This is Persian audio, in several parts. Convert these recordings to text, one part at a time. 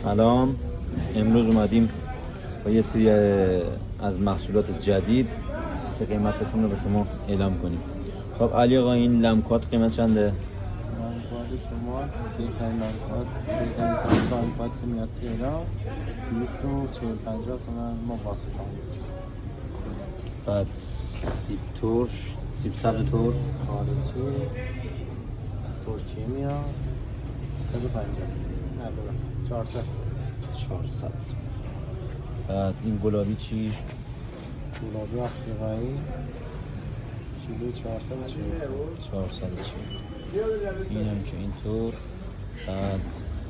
سلام، امروز اومدیم با یه سری از محصولات جدید که قیمتشون رو به شما اعلام کنیم. خب علی آقا این لمکات قیمت چنده؟ لمکات شما بهترین لمکات میاد تهران 240-50 تومن ما واسطه. بعد سیب ترش، سیب سبز ترش خارجی از ترکیه میاد 350. نه ببخشید 400. بعد این گلابی چی؟ گلابی آفریقایی کیلو 440. اینم که اینطور. بعد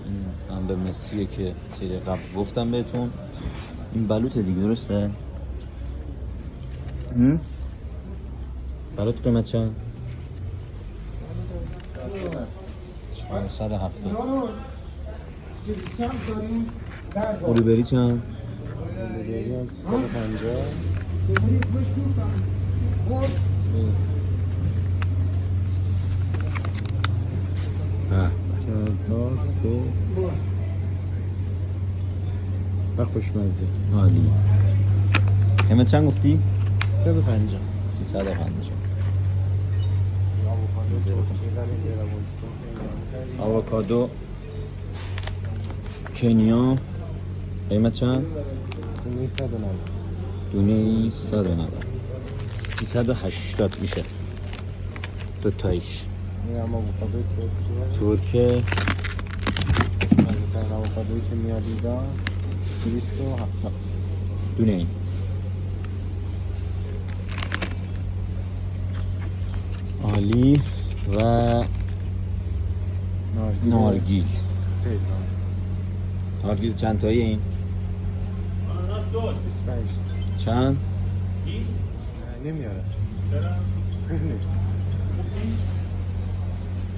این انبه مسیه که سری قبل گفتم بهتون. این بلوط دیگه درسته؟ بلوط قیمت چند؟ 470. بلوبری چند؟ بلوبری هم 350. و خوشمزه عالی. قیمت چند گفتی؟ 350. 350. آووکادو کنیا قیمت چند؟ دونه 190. 380 میشه دو تایش. این هم آووکادو ترکیه. مزه‌ترین آووکادویی که میاد ایران 270 دونه این. عالی. و نارگیل. نارگیل چند تایی این؟ 25. چند؟ 20. نمیاره.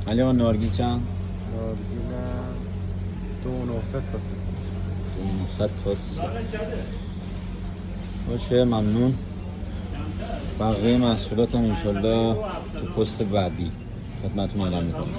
علی آقا نارگیل چند؟ نارگیل 200 تا باشه. ممنون. بقیه محصولات هم انشالله تو پست بعدی خدمتتون اعلام میکنیم.